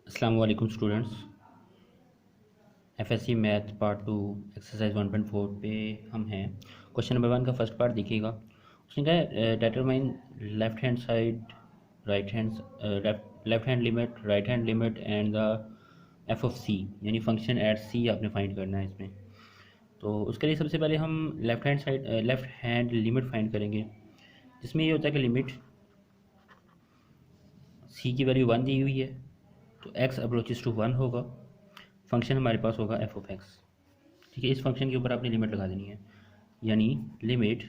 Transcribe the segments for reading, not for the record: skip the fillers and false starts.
अस्सलाम वालेकुम students. FSc math part 2 exercise 1.4 पे हम हैं। क्वेश्चन नंबर 1 का फर्स्ट पार्ट देखिएगा। उसने कहा determine left hand side right hand left hand limit right hand limit and the F of C, यानी फंक्शन एट सी आपने फाइंड करना है इसमें। तो उसके लिए सबसे पहले हम लेफ्ट हैंड लिमिट फाइंड करेंगे, जिसमें ये होता है कि लिमिट सी की वैल्यू 1 दी हुई है, तो एक्स अप्रोचेस टू 1 होगा। फंक्शन हमारे पास होगा एफ ऑफ एक्स। ठीक है, इस फंक्शन के ऊपर आपने लिमिट लगा देनी है, यानी limit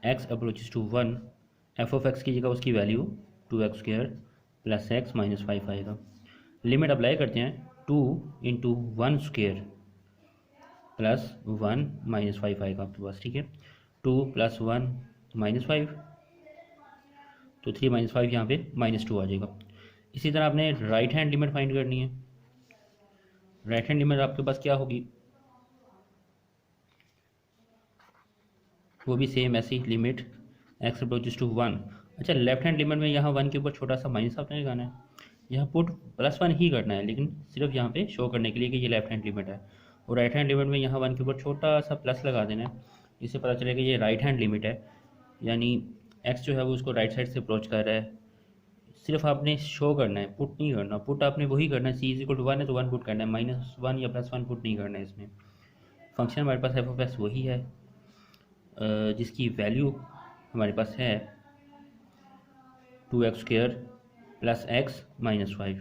x approaches to 1, f of x की जगह उसकी value 2x² plus x minus 5 आएगा। लिमिट अप्लाई करते हैं, 2 × 1² प्लस 1 माइनस 5 आएगा आपके पास। ठीक है, 2 + 1 -5, तो 3 - 5 यहाँ पे -2 आ जाएगा। इसी तरह आपने राइट हैंड लिमिट फाइंड करनी है। राइट हैंड लिमिट आपके पास क्या होगी, वो भी सेम ऐसी लिमिट एक्स अप्रोचेस टू 1। अच्छा, लेफ्ट हैंड लिमिट में यहाँ 1 के ऊपर छोटा सा माइनस आपने लगाना है, यहाँ पुट +1 ही करना है, लेकिन सिर्फ यहाँ पे शो करने के लिए कि ये लेफ्ट हैंड लिमिट है। और राइट हैंड लिमिट में यहाँ 1 के ऊपर छोटा सा प्लस लगा देना है, इससे पता चलेगा कि ये राइट हैंड लिमिट है, यानी एक्स जो है वो उसको राइट साइड से अप्रोच कर रहा है। सिर्फ आपने शो करना है, पुट नहीं करना। पुट आपने वही करना है, सी इज इक्वल टू 1 है तो 1 पुट करना है, -1 या +1 पुट नहीं करना है इसमें। फंक्शन हमारे पास एफ ऑफ एक्स वही है, जिसकी वैल्यू हमारे पास है 2x² प्लस एक्स माइनस 5,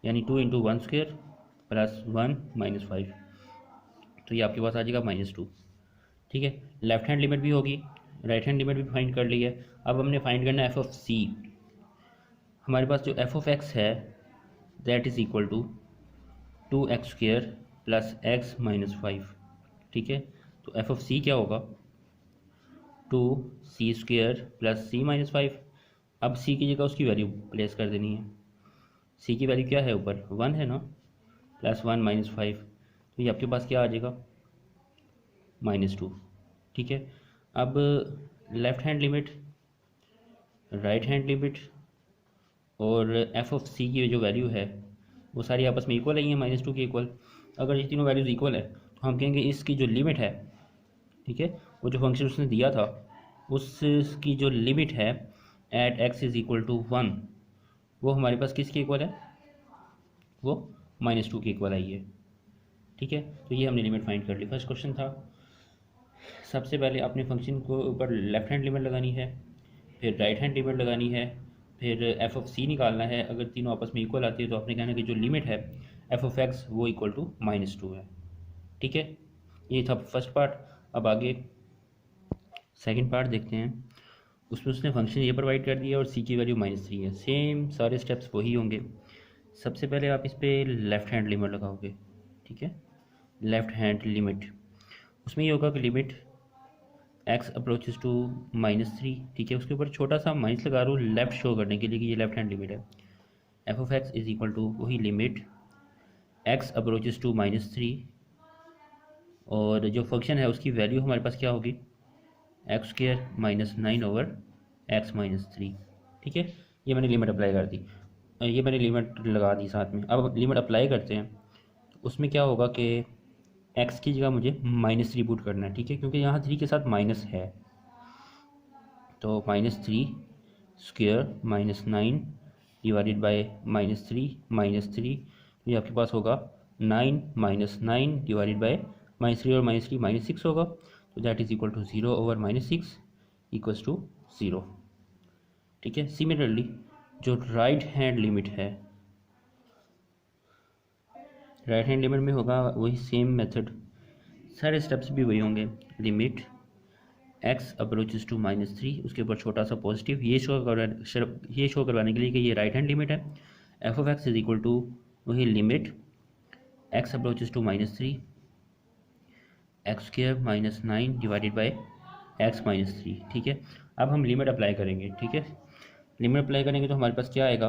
यानी 2 × 1² प्लस 1 माइनस 5, तो ये आपके पास आ जाएगा -2। ठीक है, लेफ्ट हैंड लिमिट भी होगी, राइट हैंड लिमिट भी फाइंड कर ली है। अब हमने फाइंड करना है एफ ऑफ सी। हमारे पास जो एफ ऑफ एक्स है that is equal to 2x² plus x minus 5। ठीक है, तो एफ ऑफ सी क्या होगा, 2c² प्लस c माइनस 5। अब c की जगह उसकी वैल्यू प्लेस कर देनी है। c की वैल्यू क्या है, ऊपर 1 है ना, +1 - 5, तो ये आपके पास क्या आ जाएगा, -2। ठीक है, अब left hand limit right hand limit और एफ ऑफ सी की जो वैल्यू है वो सारी आपस में इक्वल है, -2 के इक्वल। अगर ये तीनों वैल्यूज़ इक्वल है तो हम कहेंगे इसकी जो लिमिट है, ठीक है, वो जो फंक्शन उसने दिया था उसकी जो लिमिट है at x is equal to 1, वो हमारे पास किसके इक्वल है, वो -2 के इक्वल आई है। ठीक है, तो ये हमने लिमिट फाइंड कर ली। फर्स्ट क्वेश्चन था, सबसे पहले अपने फंक्शन को ऊपर लेफ्ट हैंड लिमिट लगानी है, फिर राइट हैंड लिमिट लगानी है, फिर एफ ऑफ सी निकालना है। अगर तीनों आपस में इक्वल आती है तो आपने कहना कि जो लिमिट है एफ ऑफ एक्स वो इक्वल टू -2 है। ठीक है, ये था फर्स्ट पार्ट। अब आगे सेकंड पार्ट देखते हैं। उसमें उसने फंक्शन ये प्रोवाइड कर दिया और सी की वैल्यू -3 है। सेम सारे स्टेप्स वही होंगे। सबसे पहले आप इस पर लेफ़्ट हैंड लिमिट लगाओगे। ठीक है, लेफ़्ट हैंड लिमिट, उसमें ये होगा कि लिमिट एक्स अप्रोचेस टू -3। ठीक है, उसके ऊपर छोटा सा माइनस लगा रहा हूँ लेफ़्ट शो करने के लिए कि ये लेफ्ट हैंड लिमिट है। F of x is equal to वही लिमिट एक्स अप्रोचेस टू -3, और जो फंक्शन है उसकी वैल्यू हमारे पास क्या होगी, x² -9/x-3। ठीक है, ये मैंने लिमिट अप्लाई कर दी, ये मैंने लिमिट लगा दी साथ में। अब लिमिट अप्लाई करते हैं, तो उसमें क्या होगा कि x की जगह मुझे -3 पुट करना है। ठीक है, क्योंकि यहाँ 3 के साथ माइनस है, तो -3² -9 डिवाइडेड बाय -3, तो ये आपके पास होगा 9 - 9 डिवाइडेड बाय -3, और -3 -6 होगा, तो that is equal to 0/6 equals to 0। ठीक है, सिमिलरली जो राइट हैंड लिमिट है, राइट हैंड लिमिट में होगा वही सेम मेथड, सारे स्टेप्स भी वही होंगे। लिमिट एक्स अप्रोचेस टू -3, उसके ऊपर छोटा सा पॉजिटिव, ये शो करवाने के लिए कि ये राइट हैंड लिमिट है। F of x is equal to वही limit x approaches to -3, x² -9 divided by x -3। ठीक है, अब हम लिमिट अप्लाई करेंगे। ठीक है, लिमिट अप्लाई करेंगे तो हमारे पास क्या आएगा,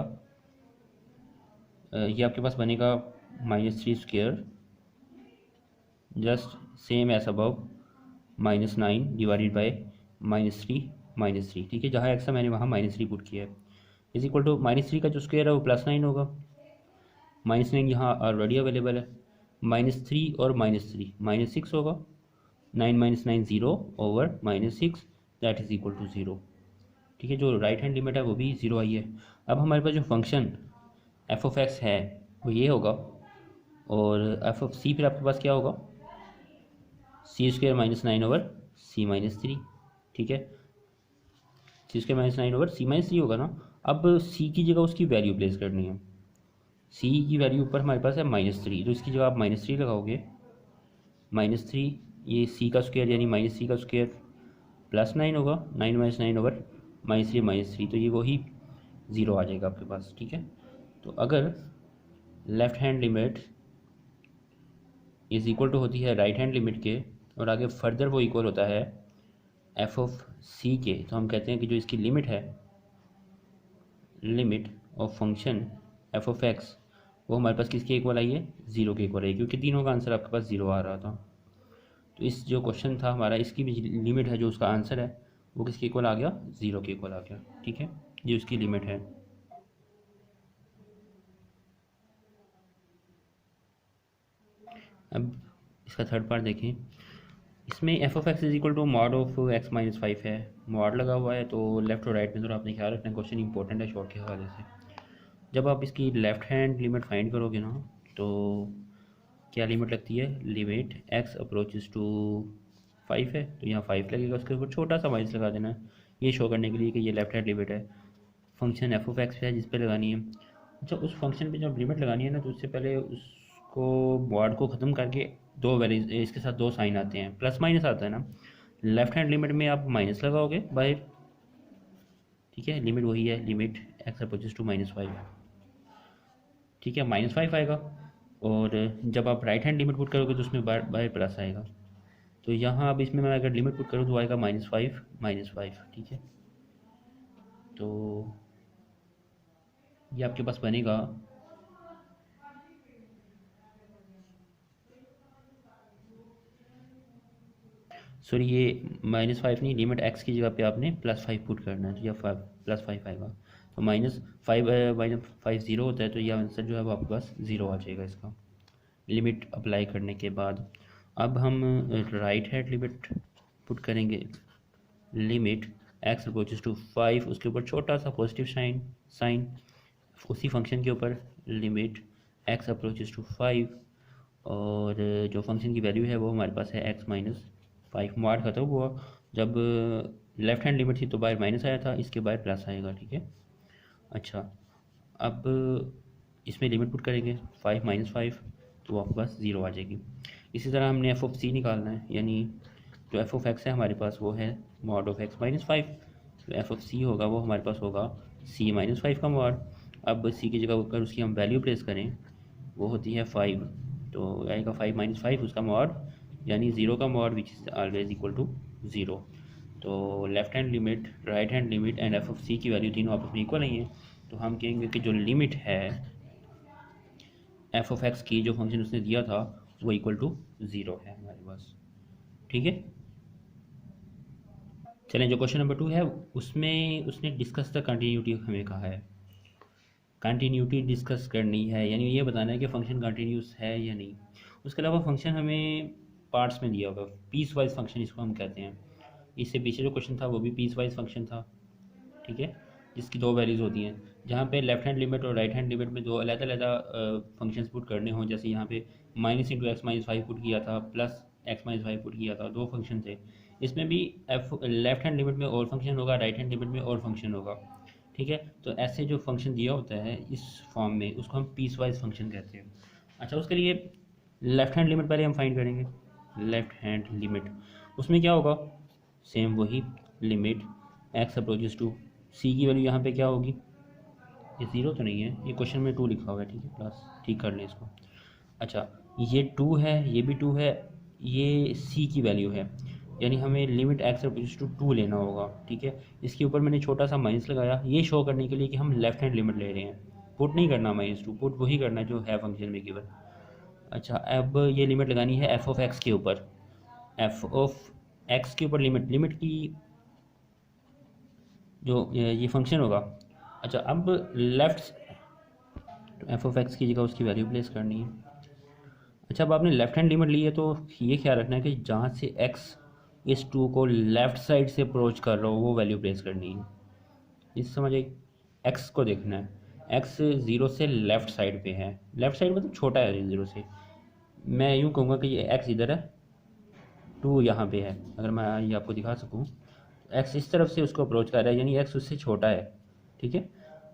ये आपके पास बनेगा -3² just same as above -9 divided by -3 -3। ठीक है, जहाँ एक्स है मैंने वहाँ -3 पुट किया है। इज इक्वल टू -3 का जो स्क्वायर है वो +9 होगा। -9 यहाँ ऑलरेडी अवेलेबल है। -3 और -3 -6 होगा। 9 - 9 0 over -6 that is equal to 0। ठीक है, जो राइट हैंड लिमिट है वो भी 0 आई है। अब हमारे पास जो फंक्शन एफ ऑफ एक्स है वो ये होगा, और एफ ऑफ सी फिर आपके पास क्या होगा, C² -9 ओवर C-3। ठीक है, C² -9 ओवर C-3 होगा ना। अब C की जगह उसकी वैल्यू प्लेस करनी है। C की वैल्यू ऊपर हमारे पास है -3, तो इसकी जगह आप -3 लगाओगे। -3 ये C का स्क्वायर यानी -C का स्क्वायर +9 होगा। 9 - 9 ओवर -3, तो ये वही 0 आ जाएगा आपके पास। ठीक है, तो अगर left hand limit is equal to होती है राइट हैंड लिमिट के, और आगे फर्दर वो इक्वल होता है एफ ऑफ सी के, तो हम कहते हैं कि जो इसकी लिमिट है, limit of function f of x, वो हमारे पास किसके इक्वल आई है, 0 के इक्वल आई, क्योंकि तीनों का आंसर आपके पास 0 आ रहा था। तो इस जो क्वेश्चन था हमारा, इसकी भी लिमिट है, जो उसका आंसर है वो किसके इक्वल आ गया, 0 के इक्वल आ गया। ठीक है, ये उसकी लिमिट है। अब इसका थर्ड पार्ट देखें। इसमें f of x is equal to mod of x -5 है, मॉड लगा हुआ है, तो लेफ्ट और राइट में थोड़ा आपने ख्याल रखना है, क्वेश्चन इंपॉर्टेंट है शॉर्ट के हवाले से। जब आप इसकी लेफ्ट हैंड लिमिट फाइंड करोगे ना, तो क्या लिमिट लगती है, लिमिट एक्स अप्रोचेस टू 5 है, तो यहाँ 5 लगेगा, उसके ऊपर छोटा सा माइनस लगा देना है, ये शो करने के लिए कि ये लेफ्ट हैंड लिमिट है। फंक्शन एफ ऑफ एक्स है जिस पे लगानी है। अच्छा, उस फंक्शन पे जब लिमिट लगानी है ना, तो उससे पहले उसको मॉड को ख़त्म करके दो वैल्यू इसके साथ दो साइन आते हैं, प्लस माइनस आता है ना। लेफ्ट हैंड लिमिट में आप माइनस लगाओगे बाहर। ठीक है, लिमिट वही है, लिमिट एक्स अप्रोचेस टू -5। ठीक है, -5 आएगा, और जब आप राइट हैंड लिमिट पुट करोगे तो उसमें बाहर प्लस आएगा। तो यहाँ अब इसमें मैं अगर लिमिट पुट करूँ तो आएगा -5 -5। ठीक है, तो ये आपके पास बनेगा सॉरी, ये -5 नहीं, लिमिट एक्स की जगह पे आपने +5 पुट करना है, तो यह +5 आएगा। तो -5 0 होता है, तो यह आंसर जो है वो आपके पास 0 आ जाएगा इसका, लिमिट अप्लाई करने के बाद। अब हम राइट हैंड लिमिट पुट करेंगे, लिमिट एक्स अप्रोचेस टू 5, उसके ऊपर छोटा सा पॉजिटिव साइन उसी फंक्शन के ऊपर, लिमिट एक्स अप्रोचेस टू 5, और जो फंक्शन की वैल्यू है वो हमारे पास है x-5। मॉड खत्म हुआ जब लेफ्ट हैंड लिमिट थी, तो बाहर माइनस आया था, इसके बाहर प्लस आएगा। ठीक है, अच्छा, अब इसमें लिमिट पुट करेंगे 5 - 5, तो वो आपके पास 0 आ जाएगी। इसी तरह हमने एफ ऑफ सी निकालना है, यानी जो एफ ऑफ एक्स है हमारे पास वो है मॉड ऑफ x-5, तो एफ ऑफ सी होगा वो हमारे पास होगा C-5 का मॉड। अब सी की जगह अगर उसकी हम वैल्यू प्लेस करें, वो होती है 5, तो आएगा 5 - 5 उसका मॉड, यानी 0 का mod which is always equal to 0। तो left hand limit, right hand limit and F of C की वैल्यू तीनों आपस में इक्वल नहीं है, तो हम कहेंगे कि जो लिमिट है एफ ऑफ एक्स की, जो फंक्शन उसने दिया था, वो इक्वल टू 0 है हमारे पास। ठीक है, चलें, जो क्वेश्चन नंबर 2 है उसमें उसने डिस्कस द कंटिन्यूटी हमें कहा है। कंटिन्यूटी डिस्कस करनी है, यानी ये बताना है कि फ़ंक्शन कंटिन्यूस है या नहीं। उसके अलावा फंक्शन हमें पार्ट्स में दिया होगा, पीस वाइज फंक्शन इसको हम कहते हैं। इससे पीछे जो क्वेश्चन था वो भी पीस वाइज फंक्शन था। ठीक है, जिसकी दो वैल्यूज़ होती हैं, जहाँ पे लेफ्ट हैंड लिमिट और राइट हैंड लिमिट में दो अलग फंक्शंस पुट करने हों, जैसे यहाँ पे -x-5 पुट किया था, प्लस x-5 पुट किया था, दो फंक्शन थे। इसमें भी लेफ्ट हैंड लिमिट में और फंक्शन होगा, राइट हैंड लिमिट में और फंक्शन होगा। ठीक है, तो ऐसे जो फंक्शन दिया होता है इस फॉर्म में, उसको हम पीस वाइज फंक्शन कहते हैं। अच्छा, उसके लिए लेफ्ट हैंड लिमिट पहले हम फाइंड करेंगे। लेफ्ट हैंड लिमिट, उसमें क्या होगा, सेम वही, लिमिट एक्स अप्रोचेस टू, सी की वैल्यू यहाँ पे क्या होगी, ये 0 तो नहीं है, ये क्वेश्चन में 2 लिखा हुआ है। ठीक है, प्लस, ठीक कर लें इसको। अच्छा, ये 2 है, ये भी 2 है, ये सी की वैल्यू है, यानी हमें लिमिट एक्स अप्रोचेस टू 2 लेना होगा। ठीक है, इसके ऊपर मैंने छोटा सा माइनस लगाया, ये शो करने के लिए कि हम लेफ्ट हैंड लिमिट ले रहे हैं, पुट नहीं करना -2, पुट वही करना जो है फंक्शन में गिवन। अच्छा, अब ये लिमिट लगानी है एफ ऑफ एक्स के ऊपर, एफ ऑफ एक्स के ऊपर लिमिट की जो ये फंक्शन होगा अच्छा, अब लेफ्ट एफ ऑफ एक्स की जगह उसकी वैल्यू प्लेस करनी है। अच्छा, अब आपने लेफ्ट हैंड लिमिट ली है तो ये ख्याल रखना है कि जहाँ से एक्स इस टू को लेफ़्ट साइड से अप्रोच कर रहा हो वो वैल्यू प्लेस करनी है। इस समझ आई। एक्स को देखना है, एक्स ज़ीरो से लेफ़्ट साइड पे है, लेफ़्ट साइड मतलब छोटा है ज़ीरो से। मैं यूँ कहूँगा कि ये एक्स इधर है, टू यहाँ पे है। अगर मैं ये आपको दिखा सकूँ, एक्स इस तरफ से उसको अप्रोच कर रहा है, यानी एक्स उससे छोटा है। ठीक है।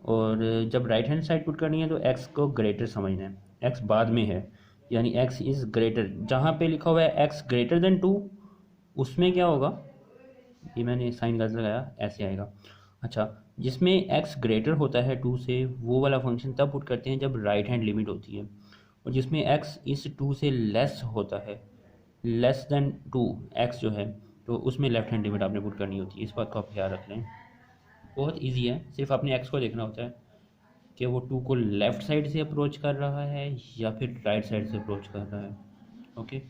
और जब राइट हैंड साइड पुट करनी है तो एक्स को ग्रेटर समझना है, एक्स बाद में है, यानी एक्स इज़ ग्रेटर। जहाँ पे लिखा हुआ है एक्स ग्रेटर देन टू, उसमें क्या होगा, ये मैंने साइन गलत लगाया, ऐसे आएगा। अच्छा, जिसमें एक्स ग्रेटर होता है टू से, वो वाला फंक्शन तब पुट करते हैं जब राइट हैंड लिमिट होती है। और जिसमें एक्स इस टू से लेस होता है, लेस देन टू एक्स जो है, तो उसमें लेफ्ट हैंड लिमिट आपने पुट करनी होती है। इस बात को आप ख्याल रख लें, बहुत ईजी है, सिर्फ आपने एक्स को देखना होता है कि वो टू को लेफ़्ट साइड से अप्रोच कर रहा है या फिर राइट साइड से अप्रोच कर रहा है। ओके।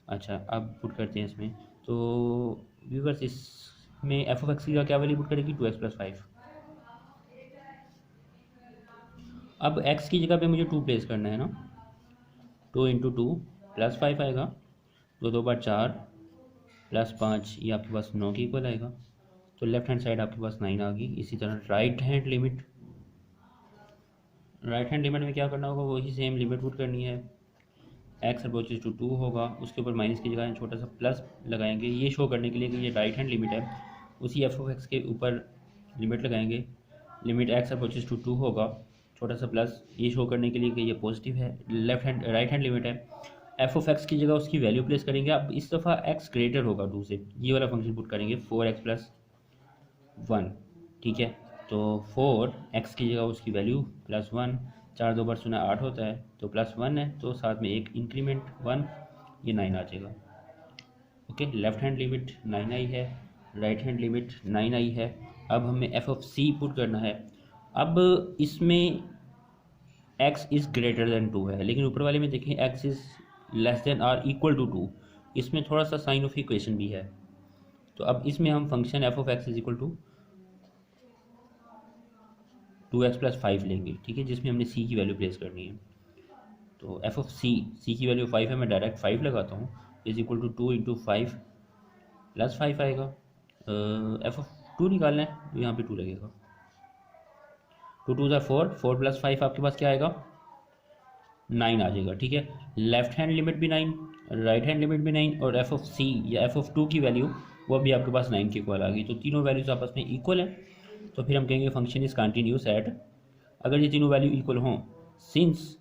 अच्छा, अब पुट करते हैं इसमें। तो व्यूवर्स, इसमें एफ ऑफ एक्स की क्या वैल्यू पुट करेगी, 2x+5। अब एक्स की जगह पे मुझे टू प्लेस करना है ना, 2 × 2 +5 आएगा, दो दो बार 4 +5, ये आपके पास 9 के इक्वल आएगा। तो लेफ्ट हैंड साइड आपके पास 9 आ गई। इसी तरह राइट हैंड लिमिट में क्या करना होगा, वही सेम लिमिट पुट करनी है। एक्स अप्रोचेज टू 2 होगा, उसके ऊपर माइनस की जगह छोटा सा प्लस लगाएंगे, ये शो करने के लिए कि ये राइट हैंड लिमिट है। उसी एफ ऑफ एक्स के ऊपर लिमिट लगाएंगे, लिमिट एक्स अप्रोचेज टू 2 होगा, छोटा सा प्लस, ये शो करने के लिए कि ये पॉजिटिव है, राइट हैंड लिमिट है। एफ ऑफ एक्स की जगह उसकी वैल्यू प्लेस करेंगे। अब इस दफ़ा एक्स ग्रेटर होगा टू से, ये वाला फंक्शन पुट करेंगे, 4x+1। ठीक है। तो 4x की जगह उसकी वैल्यू +1, 4 दो बार सुना 8 होता है, तो +1 है, तो साथ में एक इंक्रीमेंट 1, ये 9 आ जाएगा। ओके, लेफ्ट हैंड लिमिट 9 आई है, राइट हैंड लिमिट 9 आई है। अब हमें एफ ऑफ सी पुट करना है। अब इसमें x इज़ ग्रेटर देन 2 है, लेकिन ऊपर वाले में देखें x is less than or equal to 2, इसमें थोड़ा सा साइन ऑफ इक्वेशन भी है। तो अब इसमें हम function f of x is equal to 2x+5 लेंगे। ठीक है, जिसमें हमने c की वैल्यू प्लेस करनी है। तो एफ ऑफ सी की वैल्यू 5 है, मैं डायरेक्ट 5 लगाता हूँ, इज इक्वल टू 2 × 5 +5 आएगा। एफ ऑफ 2 निकालना है तो यहाँ पे 2 लगेगा, 2 × 2 = 4, 4 + 5 आपके पास क्या आएगा, 9 आ जाएगा। ठीक है, लेफ्ट हैंड लिमिट भी 9, राइट हैंड लिमिट भी 9, और एफ ऑफ सी या एफ ऑफ 2 की वैल्यू वो भी आपके पास 9 के इक्वल आ गई। तो तीनों वैल्यूज आपस में इक्वल है, तो फिर हम कहेंगे फंक्शन इज कंटिन्यूस एट, अगर ये तीनों वैल्यू इक्वल हों, since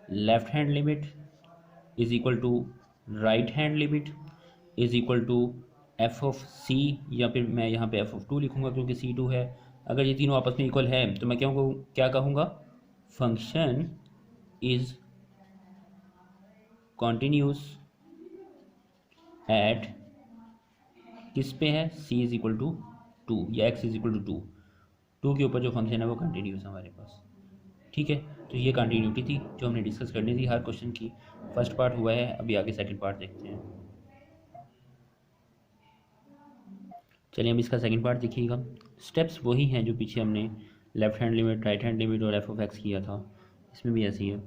left hand limit is equal to right hand limit is equal to f of c, या फिर मैं यहाँ पे एफ ऑफ 2 लिखूँगा क्योंकि C2 है। अगर ये तीनों आपस में इक्वल है तो मैं क्या कहूँगा, फंक्शन इज कॉन्टीन्यूस एट, किस पे है, c इज इक्वल टू 2 या x इज इक्वल टू 2, 2 के ऊपर जो फंक्शन है वो कंटिन्यूस है हमारे पास। ठीक है, तो ये कंटिन्यूटी थी जो हमने डिस्कस करनी थी हर क्वेश्चन की। फर्स्ट पार्ट हुआ है, अभी आगे सेकंड पार्ट देखते हैं। चलिए हम इसका सेकंड पार्ट देखिएगा। स्टेप्स वही हैं जो पीछे हमने left hand limit, right hand limit और एफ ऑफ एक्स किया था, इसमें भी ऐसी है।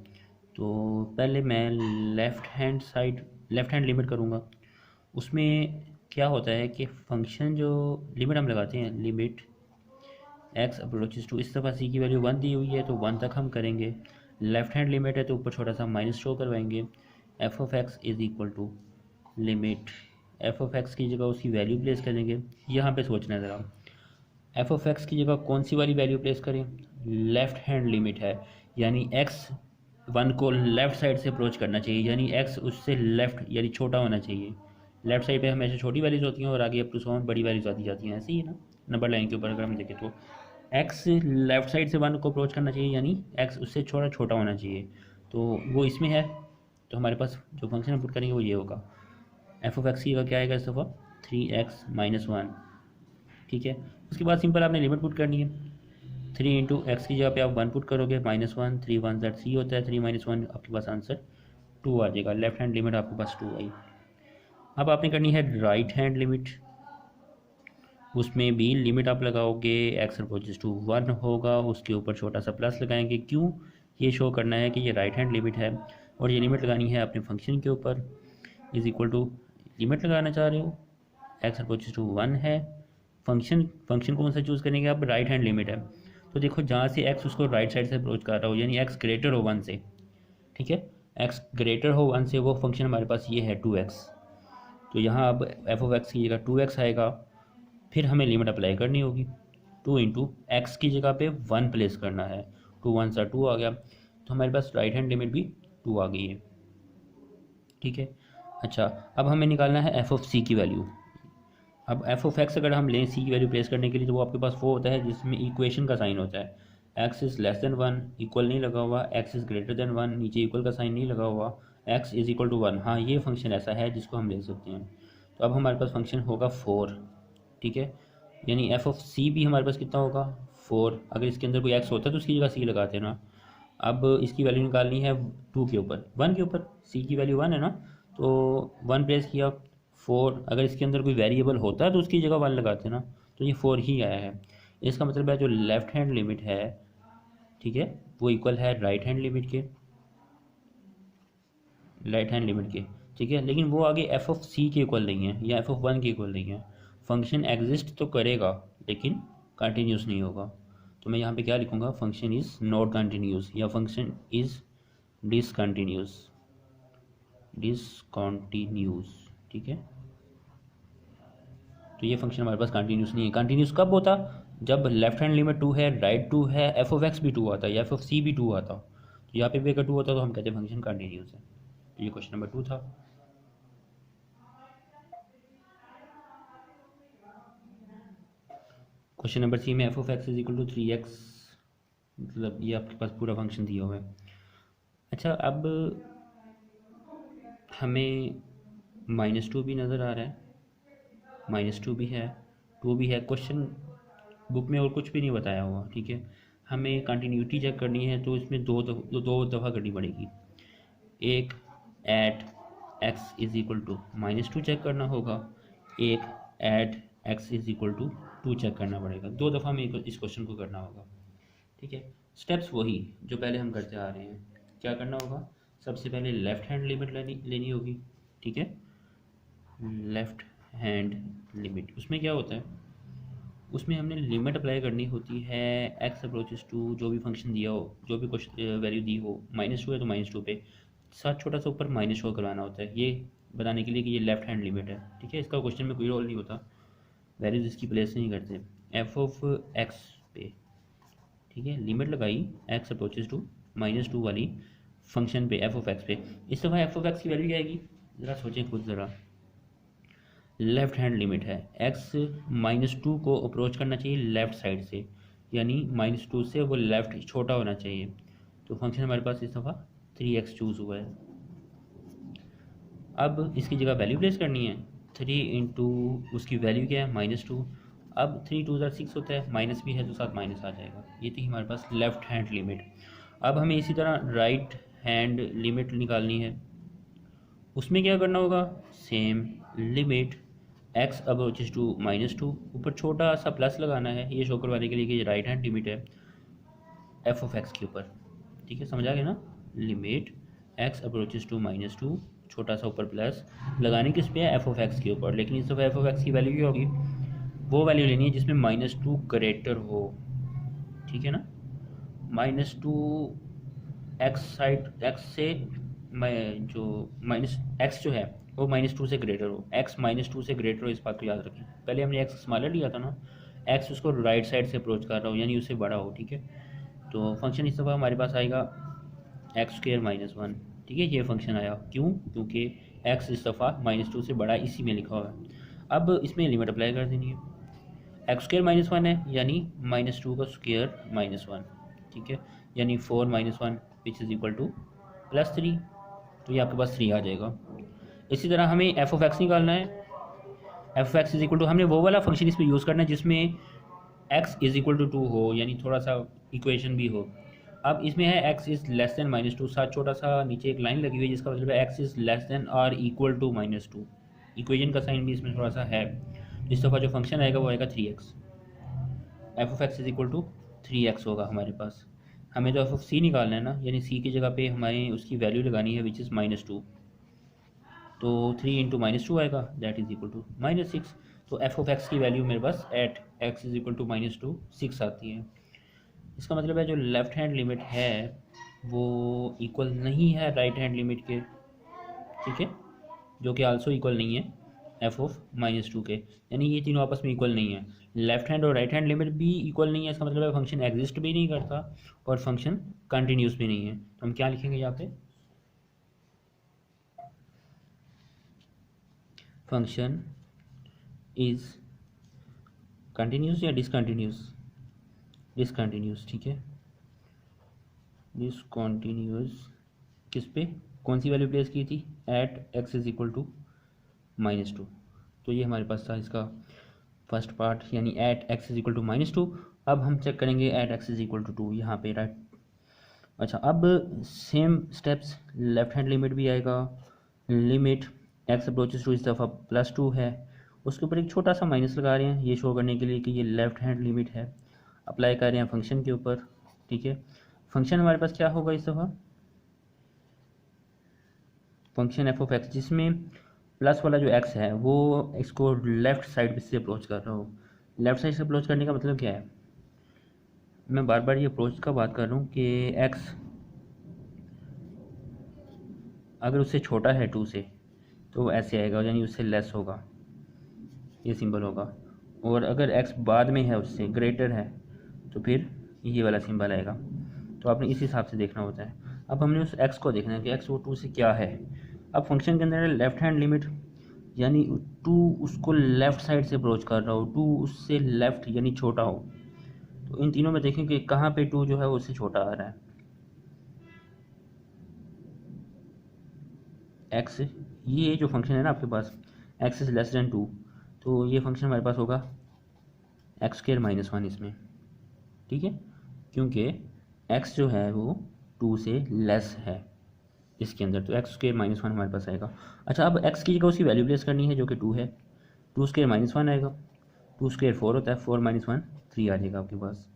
तो पहले मैं लेफ्ट हैंड लिमिट करूँगा। उसमें क्या होता है कि फंक्शन जो लिमिट हम लगाते हैं, लिमिट एक्स अप्रोचेस टू, इस दफ़ा सी की वैल्यू 1 दी हुई है तो 1 तक हम करेंगे। लेफ्ट हैंड लिमिट है तो ऊपर छोटा सा माइनस शो करवाएंगे। F of x is equal to limit, f of x की जगह उसकी वैल्यू प्लेस करेंगे। यहाँ पे सोचना है ज़रा, एफ ऑफ एक्स की जगह कौन सी वाली वैल्यू प्लेस करें, लेफ्ट हैंड लिमिट है, यानी एक्स 1 को लेफ़्ट साइड से अप्रोच करना चाहिए, यानी एक्स उससे लेफ़्ट यानी छोटा होना चाहिए। लेफ्ट साइड पे हमेशा छोटी वैल्यूज होती हैं और आगे अप टू 100 बड़ी वैल्यूज आती जाती हैं, ऐसे ही है ना। नंबर लाइन के ऊपर अगर हम देखें तो एक्स लेफ्ट साइड से 1 को अप्रोच करना चाहिए, यानी एक्स उससे छोटा छोटा होना चाहिए। तो वो इसमें है, तो हमारे पास जो फंक्शन हम पुट करेंगे वो ये होगा। एफ ऑफ एक्स की क्या आएगा इस दफ़ा, 3x-1। ठीक है, उसके बाद सिंपल आपने लिमिट पुट करनी है। 3 × x की जगह पे आप 1 पुट करोगे, -1, 3 1 3 होता है, 3 - 1 आपके पास आंसर 2 आ जाएगा। लेफ्ट हैंड लिमिट आपके पास 2 आई। अब आपने करनी है राइट हैंड लिमिट। उसमें भी लिमिट आप लगाओगे, एक्स अप्रोचेस टू 1 होगा, उसके ऊपर छोटा सा प्लस लगाएंगे। क्यों? ये शो करना है कि ये राइट हैंड लिमिट है, और ये लिमिट लगानी है अपने फंक्शन के ऊपर। इज इक्वल टू लिमिट लगाना चाह रहे हो, एक्स अप्रोचेस टू 1 है, फंक्शन कौन सा चूज़ करेंगे आप? राइट हैंड लिमिट है। तो देखो जहाँ से एक्स उसको राइट साइड से अप्रोच कर रहा हो, यानी एक्स ग्रेटर हो 1 से, ठीक है, एक्स ग्रेटर हो 1 से, वो फंक्शन हमारे पास ये है 2x। तो यहाँ अब एफ ऑफ एक्स की जगह 2x आएगा, फिर हमें लिमिट अप्लाई करनी होगी। 2 इंटू एक्स की जगह पे 1 प्लेस करना है, 2 1 सा 2 आ गया, तो हमारे पास राइट हैंड लिमिट भी 2 आ गई है, ठीक है। अच्छा, अब हमें निकालना है एफ ऑफ सी की वैल्यू। अब एफ ऑफ एक्स अगर हम लें सी की वैल्यू प्लेस करने के लिए, तो वो आपके पास वो होता है जिसमें इक्वेशन का साइन होता है। X is less then 1 equal नहीं लगा हुआ, एक्स इज़ ग्रेटर देन 1 नीचे इक्वल का साइन नहीं लगा हुआ, एक्स इज़ इक्वल टू 1। हाँ, ये फंक्शन ऐसा है जिसको हम ले सकते हैं। तो अब हमारे पास फंक्शन होगा 4, ठीक है, यानी एफ ऑफ सी भी हमारे पास कितना होगा? 4। अगर इसके अंदर कोई एक्स होता तो उसकी जगह सी लगाते हैं ना। अब इसकी वैल्यू निकालनी है 2 के ऊपर, 1 के ऊपर, सी की वैल्यू 1 है ना, तो 1 प्लेस किया, 4। अगर इसके अंदर कोई वेरिएबल होता है तो उसकी जगह 1 लगाते हैं ना, तो ये 4 ही आया है। इसका मतलब है जो लेफ़्ट हैंड लिमिट है, ठीक है, वो इक्वल है राइट हैंड लिमिट के, ठीक है। लेकिन वो आगे एफ ऑफ सी के इक्वल नहीं है या एफ ऑफ 1 के इक्वल नहीं है। फंक्शन एग्जिस्ट तो करेगा लेकिन कंटिन्यूस नहीं होगा। तो मैं यहाँ पे क्या लिखूँगा? फंक्शन इज़ नॉट कंटिन्यूस या फंक्शन इज़ डिसकंटिन्यूस, ठीक है। तो ये फंक्शन हमारे पास कंटिन्यूस नहीं है। कंटिन्यूस कब होता? जब लेफ्ट हैंड लिमिट 2 है, राइट 2 है, एफ ऑफ एक्स भी 2 आता या एफ ऑफ सी भी 2 आता। तो यहाँ पे भी अगर 2 होता तो हम कहते हैं फंक्शन कंटिन्यूस है। तो ये क्वेश्चन नंबर 2 था। क्वेश्चन नंबर सी में f of x is equal to 3x, मतलब ये आपके पास पूरा फंक्शन दिया हुआ है। अच्छा, अब हमें -2 भी नज़र आ रहा है, -2 भी है, 2 भी है। क्वेश्चन बुक में और कुछ भी नहीं बताया हुआ, ठीक है। हमें कंटिन्यूटी चेक करनी है तो इसमें दो दफ़ा करनी पड़ेगी। एक at x is equal to -2 check करना होगा, एक at x is equal to 2 check करना पड़ेगा। 2 दफ़ा में इस क्वेश्चन को करना होगा, ठीक है। स्टेप्स वही जो पहले हम करते आ रहे हैं। क्या करना होगा? सबसे पहले लेफ़्ट हैंड लिमिट लेनी होगी, ठीक है। लेफ़्ट हैंड लिमिट, उसमें क्या होता है? उसमें हमने लिमिट अप्लाई करनी होती है एक्स अप्रोचेस टू जो भी फंक्शन दिया हो, जो भी कुछ वैल्यू दी हो। -2 है तो -2 पे साथ छोटा सा ऊपर माइनस शो करवाना होता है, ये बताने के लिए कि ये लेफ़्ट हैंड लिमिट है, ठीक है। इसका क्वेश्चन में कोई रोल नहीं होता, वैल्यूज इसकी प्लेस नहीं करते। एफ ऑफ एक्स पे, ठीक है, लिमिट लगाई एक्स अप्रोचेस टू -2 वाली फंक्शन पे, एफ ऑफ एक्स पे। इस दफ़ा एफ ऑफ एक्स की वैल्यू क्या आएगी? ज़रा सोचें खुद ज़रा। लेफ़्ट हैंड लिमिट है, एक्स -2 को अप्रोच करना चाहिए लेफ़्ट साइड से, यानी -2 से वो लेफ़्ट छोटा होना चाहिए। तो फंक्शन हमारे पास इस दफ़ा 3x चूज़ हुआ है। अब इसकी जगह वैल्यू प्लेस करनी है, 3 इंटू उसकी वैल्यू क्या है? -2। अब 3 2 6 होता है, माइनस भी है तो साथ माइनस आ जाएगा। ये थी हमारे पास लेफ़्ट हैंड लिमिट। अब हमें इसी तरह राइट हैंड लिमिट निकालनी है। उसमें क्या करना होगा? Same limit x approaches to -2, ऊपर छोटा सा प्लस लगाना है, ये शो करवाने के लिए कि ये राइट हैंड लिमिट है एफ ऑफ एक्स के ऊपर, ठीक है। समझ आ गया ना? लिमिट एक्स अप्रोचेस टू -2, छोटा सा ऊपर प्लस लगाने किस पे है? एफ ऑफ एक्स के ऊपर। लेकिन इस दफ़ा एफ ऑफ एक्स की वैल्यू क्या होगी? वो वैल्यू लेनी है जिसमें -2 ग्रेटर हो, ठीक है ना। -2 एक्स साइड, एक्स से मैं जो माइनस एक्स जो है वो -2 से ग्रेटर हो, एक्स -2 से ग्रेटर हो, इस बात को याद रखें। पहले हमने एक्स स्मॉलर लिया था ना, एक्स उसको राइट साइड से अप्रोच कर रहा हो यानी उससे बड़ा हो, ठीक है। तो फंक्शन इस दफ़ा हमारे पास आएगा x² -1, ठीक है। ये फंक्शन आया, क्यों? क्योंकि x इस दफ़ा -2 से बड़ा इसी में लिखा हुआ है। अब इसमें लिमिट अप्लाई कर देनी है, x² -1 है यानी -2 का स्क्वायर -1, ठीक है, यानी 4 -1 विच इज़ इक्वल टू +3। तो ये आपके पास 3 आ जाएगा। इसी तरह हमें एफ ऑफ एक्स निकालना है। F of x is equal to, हमने वो वाला फंक्शन इस पर यूज़ करना है जिसमें एक्स इज इक्वल टू 2 हो, यानी थोड़ा सा इक्वेशन भी हो। अब इसमें है एक्स इज़ लेस देन -2, साथ छोटा सा नीचे एक लाइन लगी हुई है जिसका मतलब है एक्स इज़ लेस देन और इक्वल टू -2। इक्वेशन का साइन भी इसमें थोड़ा सा है, इस दफ़ा जो फंक्शन आएगा वो आएगा 3x। F of x is equal to 3x होगा हमारे पास। हमें तो एफ ऑफ सी निकालना है ना, यानी सी की जगह पे हमें उसकी वैल्यू लगानी है विच इज़ -2। तो 3 इंटू -2 आएगा, दैट इज़ इक्वल टू -6। तो एफ ऑफ एक्स की वैल्यू मेरे पास at x is equal to -2 6 आती है। इसका मतलब है जो लेफ़्ट हैंड लिमिट है वो इक्वल नहीं है राइट हैंड लिमिट के, ठीक है, जो कि आल्सो इक्वल नहीं है एफ ऑफ -2 के। यानी ये तीनों आपस में इक्वल नहीं है। लेफ्ट हैंड और राइट हैंड लिमिट भी इक्वल नहीं है, इसका मतलब है फंक्शन एग्जिस्ट भी नहीं करता और फंक्शन कंटिन्यूस भी नहीं है। तो हम क्या लिखेंगे यहाँ पे, फंक्शन इज कंटिन्यूस या डिसकंटिन्यूस, डिसकंटिन्यूस, ठीक है, डिसकंटिन्यूस। किस पे, कौन सी वैल्यू प्लेस की थी, at x is equal to -2। तो ये हमारे पास था इसका फर्स्ट पार्ट, यानी at x is equal to -2। अब हम चेक करेंगे at x is equal to 2 यहाँ पे, राइट। अच्छा, अब same steps, left hand limit भी आएगा, लिमिट एक्स अप्रोचेस टू, इस दफ़ा +2 है, उसके ऊपर एक छोटा सा माइनस लगा रहे हैं ये शो करने के लिए कि ये लेफ्ट हैंड लिमिट है। अप्लाई कर रहे हैं फंक्शन के ऊपर, ठीक है। फंक्शन हमारे पास क्या होगा इस दफ़ा, फंक्शन एफ ऑफ एक्स, जिसमें प्लस वाला जो एक्स है वो इसको लेफ़्ट साइड से अप्रोच कर रहा हो। लेफ़्ट साइड से अप्रोच करने का मतलब क्या है, मैं बार बार ये अप्रोच का बात कर रहा हूँ कि एक्स अगर उससे छोटा है 2 से तो वो ऐसे आएगा, यानी उससे लेस होगा, ये सिंबल होगा। और अगर एक्स बाद में है उससे ग्रेटर है तो फिर ये वाला सिंबल आएगा। तो आपने इस हिसाब से देखना होता है। अब हमने उस एक्स को देखना है कि एक्स वो 2 से क्या है। अब फंक्शन के अंदर लेफ्ट हैंड लिमिट, यानी 2 उसको लेफ़्ट साइड से अप्रोच कर रहा हो, 2 उससे लेफ़्ट यानी छोटा हो। तो इन तीनों में देखें कि कहाँ पे 2 जो है वो उससे छोटा आ रहा है। एक्स, ये जो फंक्शन है ना आपके पास, एक्स इज़ लेस देन 2, तो ये फंक्शन हमारे पास होगा x² - 1 इसमें, ठीक है, क्योंकि x जो है वो 2 से लेस है इसके अंदर, तो x² - 1 हमारे पास आएगा। अच्छा, अब x की जगह उसकी वैल्यू प्लेस करनी है जो कि 2 है, 2² - 1 आएगा, 2² 4 होता है, 4 - 1 3 आ जाएगा आपके पास,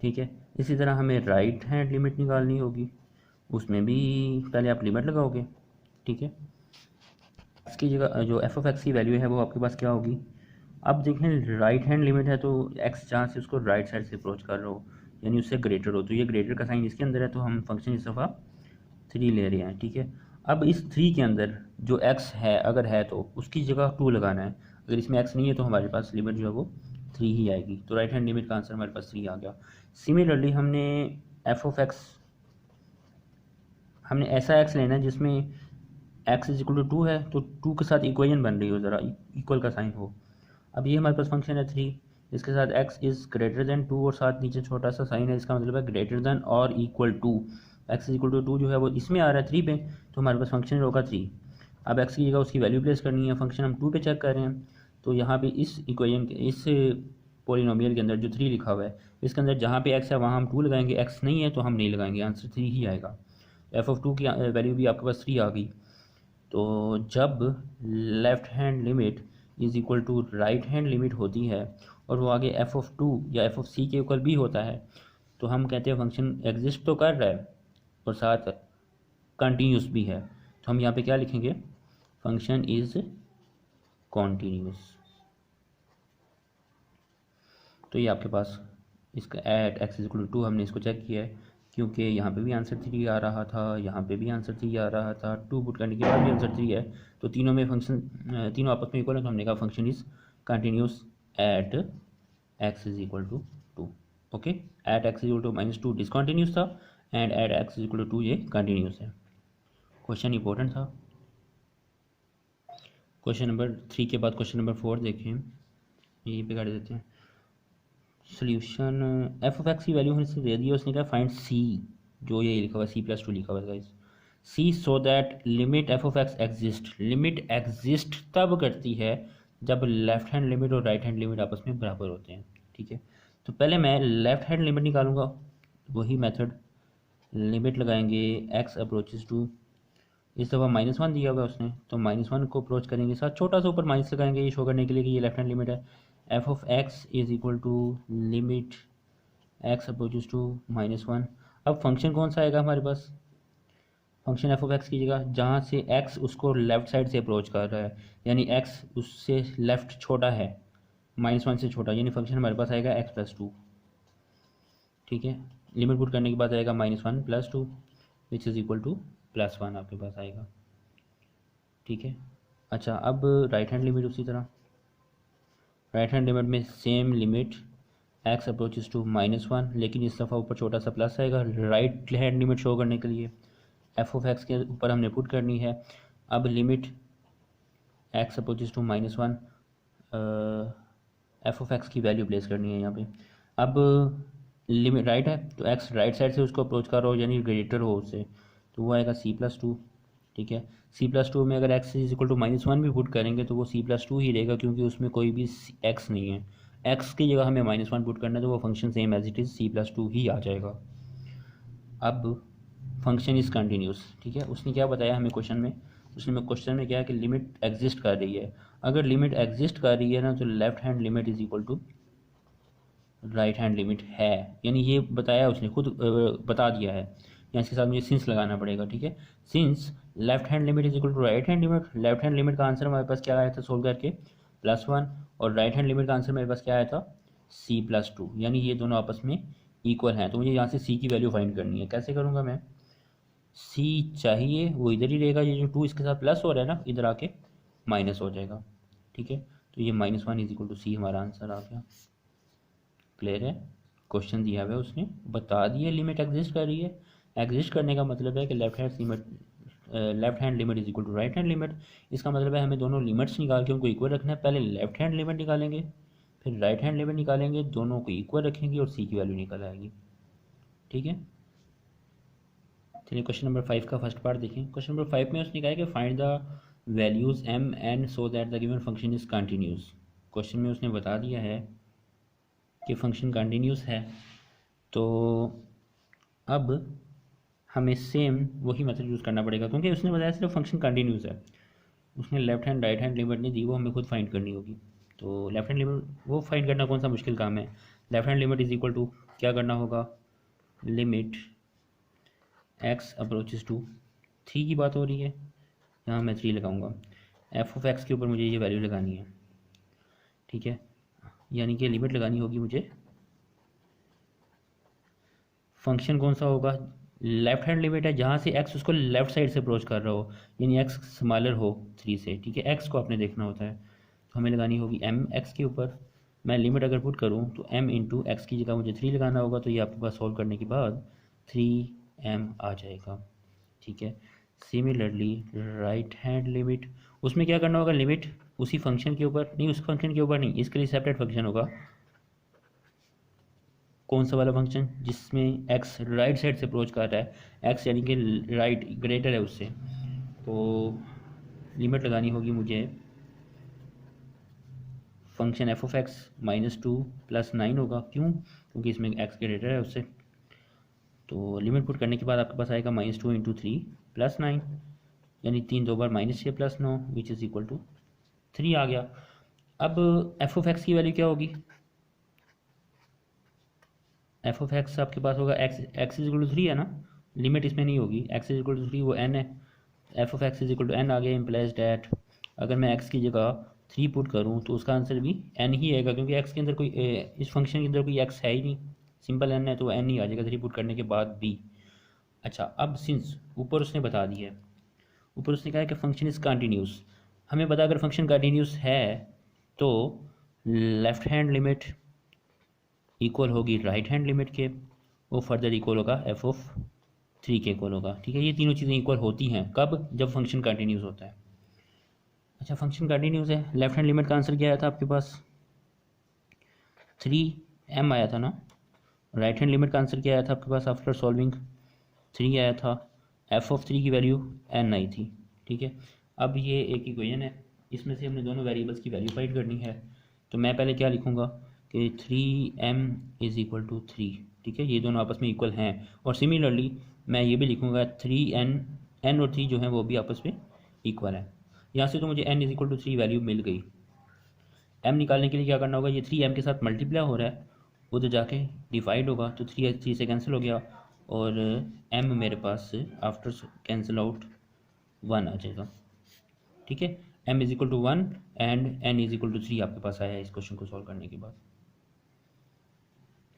ठीक है। इसी तरह हमें राइट हैंड लिमिट निकालनी होगी, उसमें भी पहले आप लिमिट लगाओगे, ठीक है। इसकी जगह जो एफ ऑफ एक्स की वैल्यू है वो आपके पास क्या होगी, अब देखें राइट हैंड लिमिट है तो एक्स जहाँ से उसको राइट साइड से अप्रोच कर रहा हो यानी उससे ग्रेटर हो, तो ये ग्रेटर का साइन इसके अंदर है, तो हम फंक्शन इस दफ़ा 3 ले रहे हैं, ठीक है। अब इस 3 के अंदर जो एक्स है अगर है तो उसकी जगह 2 लगाना है, अगर इसमें एक्स नहीं है तो हमारे पास लिमिट जो है वो 3 ही आएगी। तो राइट हैंड लिमिट का आंसर हमारे पास 3 आ गया। सिमिलरली हमने एफ ऑफ एक्स, हमने ऐसा एक्स लेना है जिसमें एक्स इज इक्वल टू 2 है, तो 2 के साथ इक्वेशन बन रही हो, ज़रा इक्वल का साइन हो। अब ये हमारे पास फंक्शन है 3, इसके साथ x इज़ ग्रेटर देन 2 और साथ नीचे छोटा सा साइन है, इसका मतलब है ग्रेटर देन और equal to. X is equal to 2 जो है वो इसमें आ रहा है 3 पे, तो हमारे पास फंक्शन होगा 3। अब x की जगह उसकी वैल्यू प्लेस करनी है, फंक्शन हम 2 पे चेक कर रहे हैं, तो यहाँ पे इस इक्वेशन के, इस पोलिनोमियल के अंदर जो 3 लिखा हुआ है इसके अंदर जहाँ पे x है वहाँ हम 2 लगाएंगे, x नहीं है तो हम नहीं लगाएंगे, आंसर 3 ही आएगा। एफ ऑफ 2 की वैल्यू भी आपके पास 3 आ गई। तो जब left hand limit is equal to right hand limit होती है और वो आगे एफ ऑफ 2 या एफ ऑफ सी के ऊपर भी होता है, तो हम कहते हैं फंक्शन एग्जिस्ट तो कर रहा है और साथ कंटिन्यूस भी है। तो हम यहाँ पे क्या लिखेंगे, फंक्शन इज़ कॉन्टीन्यूस। तो ये आपके पास इसका एट एक्स इक्वल टू 2 हमने इसको चेक किया है, क्योंकि यहाँ पे भी आंसर 3 आ रहा था, यहाँ पे भी आंसर 3 आ रहा था, 2 पुट करने के बाद भी आंसर 3 है, तो तीनों में फंक्शन, तीनों आपस में इक्वल है, तो हमने कहा function is continuous at x is equal to 2। Okay, at x is equal to -2 discontinuous था and at x is equal to 2 ये कंटिन्यूस है। क्वेश्चन इंपॉर्टेंट था। क्वेश्चन नंबर 3 के बाद क्वेश्चन नंबर 4 देखें, यहीं पे कर देते हैं। सोल्यूशन एफ ऑफ एक्स की वैल्यू हमने दे दी है, उसने कहा फाइंड सी, जो ये लिखा हुआ है C+2 लिखा हुआ है guys, see so that limit f of x exist. Limit exist तब करती है जब लेफ्ट हैंड लिमिट और राइट हैंड लिमिट आपस में बराबर होते हैं, ठीक है। तो पहले मैं लेफ्ट हैंड लिमिट निकालूंगा, वही मेथड, लिमिट लगाएंगे एक्स अप्रोचेस टू, इस दफ़ा -1 दिया हुआ है उसने, तो -1 को अप्रोच करेंगे, साथ छोटा सा ऊपर माइनस लगाएंगे ये शो करने के लिए कि ये लेफ्ट हैंड लिमिट है। F of x is equal to limit x approaches to -1। अब फंक्शन कौन सा आएगा हमारे पास, फंक्शन एफ ऑफ एक्स की जगह जहाँ से एक्स उसको लेफ्ट साइड से अप्रोच कर रहा है, यानी एक्स उससे लेफ्ट छोटा है, -1 से छोटा, यानी फंक्शन हमारे पास आएगा x+2। ठीक है, लिमिट पुट करने के बाद आएगा -1 + 2 विच इज़ इक्वल टू +1 आपके पास आएगा। ठीक है, अच्छा अब राइट हैंड लिमिट उसी तरह, राइट हैंड लिमिट में same limit x approaches to -1, लेकिन इस दफ़ा ऊपर छोटा सा प्लस आएगा राइट हैंड लिमिट शो करने के लिए। एफ ऑफ एक्स के ऊपर हमने पुट करनी है। अब limit x approaches to -1, f of x की वैल्यू प्लेस करनी है यहाँ पे। अब लिमिट राइट है तो x राइट साइड से उसको अप्रोच कर रहा हो, यानी ग्रेटर हो उससे, तो वो आएगा c+2। ठीक है, c+2 में अगर x इज इक्वल टू -1 भी पुट करेंगे तो वो c+2 ही रहेगा, क्योंकि उसमें कोई भी x नहीं है। x की जगह हमें -1 पुट करना है तो वो function same as it is c+2 ही आ जाएगा। अब फंक्शन इज़ कंटिन्यूस। ठीक है, उसने क्या बताया हमें क्वेश्चन में, उसने क्वेश्चन में क्या है कि लिमिट एग्जिस्ट कर रही है। अगर लिमिट एग्जिस्ट कर रही है ना, तो left hand limit is equal to right hand limit है, यानी ये बताया उसने खुद बता दिया है। यहाँ इसके साथ मुझे सिंस लगाना पड़ेगा। ठीक है, since left hand limit is equal to right hand limit, left hand limit का आंसर हमारे पास क्या आया था सोल्व करके +1, और राइट हैंड लिमिट का आंसर मेरे पास क्या आया था c+2, यानी ये दोनों आपस में इक्वल हैं। तो मुझे यहाँ से c की वैल्यू फाइंड करनी है। कैसे करूँगा मैं, c चाहिए वो इधर ही रहेगा, ये जो 2 इसके साथ प्लस हो रहा है ना, इधर आके माइनस हो जाएगा। ठीक है, तो ये -1 इज इक्वल टू c हमारा आंसर आ गया। क्लियर है, क्वेश्चन दिया हुआ है उसने बता दिया लिमिट एग्जिस्ट कर रही है। एग्जिस्ट करने का मतलब है कि left hand limit is equal to right hand limit. इसका मतलब है हमें दोनों लिमिट्स निकाल के उनको इक्वल रखना है। पहले लेफ्ट हैंड लिमिट निकालेंगे, फिर राइट हैंड लिमिट निकालेंगे, दोनों को इक्वल रखेंगे और सी की वैल्यू निकल आएगी। ठीक है, चलिए क्वेश्चन नंबर 5 का फर्स्ट पार्ट देखें। क्वेश्चन नंबर 5 में उसने कहा है कि find the values m n so that the given function is continuous. Question में उसने बता दिया है कि फंक्शन कंटिन्यूस है, तो अब हमें सेम वही मेथड यूज़ करना पड़ेगा, क्योंकि उसने बताया सिर्फ फंक्शन कंटिन्यूस है, उसने left hand right hand limit नहीं दी, वो हमें खुद फाइंड करनी होगी। तो लेफ्ट हैंड लिमिट वो फाइंड करना कौन सा मुश्किल काम है। Left hand limit is equal to क्या करना होगा, लिमिट x अप्रोचेस टू 3 की बात हो रही है, यहाँ मैं 3 लगाऊंगा। एफ ऑफ एक्स के ऊपर मुझे ये वैल्यू लगानी है। ठीक है, यानी कि लिमिट लगानी होगी मुझे, फंक्शन कौन सा होगा, लेफ्ट हैंड लिमिट है जहाँ से x उसको लेफ्ट साइड से अप्रोच कर रहा हो, यानी x स्मॉलर हो 3 से। ठीक है, x को आपने देखना होता है, तो हमें लगानी होगी m x के ऊपर। मैं लिमिट अगर पुट करूँ तो m इंटू एक्स की जगह मुझे 3 लगाना होगा, तो ये आपके पास सॉल्व करने के बाद 3m आ जाएगा। ठीक है, सिमिलरली राइट हैंड लिमिट, उसमें क्या करना होगा, लिमिट उसी फंक्शन के ऊपर नहीं, उस फंक्शन के ऊपर नहीं, इसके लिए सेपरेट फंक्शन होगा। कौन सा वाला फंक्शन जिसमें x राइट साइड से अप्रोच कर रहा है, x यानी कि राइट ग्रेटर है उससे, तो लिमिट लगानी होगी मुझे फंक्शन एफ ऑफ एक्स -2 + 9 होगा। क्यों, क्योंकि इसमें x ग्रेटर है उससे। तो लिमिट पुट करने के बाद आपके पास आएगा -2 × 3 + 9, यानी 3 2 बार -6 + 9 विच इज़ इक्वल टू 3 आ गया। अब एफ ऑफ एक्स की वैल्यू क्या होगी, एफ ऑफ एक्स आपके पास होगा एक्स इज इक्वल टू 3 है ना, लिमिट इसमें नहीं होगी, एक्स इज इक्वल टू 3 वो n है, F of x is equal to n आ गया। इम्प्लाइज डैट अगर मैं x की जगह 3 पुट करूँ तो उसका आंसर भी n ही आएगा, क्योंकि x के अंदर कोई इस फंक्शन के अंदर कोई x है ही नहीं, सिंपल n है, तो n ही आ जाएगा 3 पुट करने के बाद भी। अच्छा, अब सिंस ऊपर उसने बता दिया है, ऊपर उसने कहा है कि फंक्शन इज़ कंटिन्यूस, हमें पता अगर फंक्शन कंटिन्यूस है तो लेफ्ट हैंड लिमिट इक्वल होगी राइट हैंड लिमिट के, वो फर्दर इक्वल होगा एफ ऑफ 3 के इक्वल होगा। ठीक है, ये तीनों चीज़ें इक्वल होती हैं कब, जब फंक्शन कंटिन्यूस होता है। अच्छा, फंक्शन कंटिन्यूस है, लेफ्ट हैंड लिमिट का आंसर क्या आया था आपके पास 3m आया था ना, राइट हैंड लिमिट का आंसर क्या आया था आपके पास आफ्टर सॉल्विंग 3 आया था, एफ ऑफ 3 की वैल्यू n आई थी। ठीक है, अब ये एक इक्वेशन है, इसमें से हमने दोनों वेरिएबल्स की वैल्यू फाइंड करनी है। तो मैं पहले क्या लिखूँगा कि 3m इज़ इक्वल टू 3। ठीक है, ये दोनों आपस में इक्वल हैं, और सिमिलरली मैं ये भी लिखूँगा 3n n और 3 जो है वो भी आपस में इक्वल है। यहाँ से तो मुझे n is equal to 3 value मिल गई। m निकालने के लिए क्या करना होगा, ये 3m के साथ मल्टीप्लाई हो रहा है, उधर जाके डिवाइड होगा तो 3 से कैंसिल हो गया और m मेरे पास आफ्टर कैंसिल आउट 1 आ जाएगा। ठीक है, m is equal to 1 and n is equal to 3 आपके पास आया है इस क्वेश्चन को सॉल्व करने के बाद।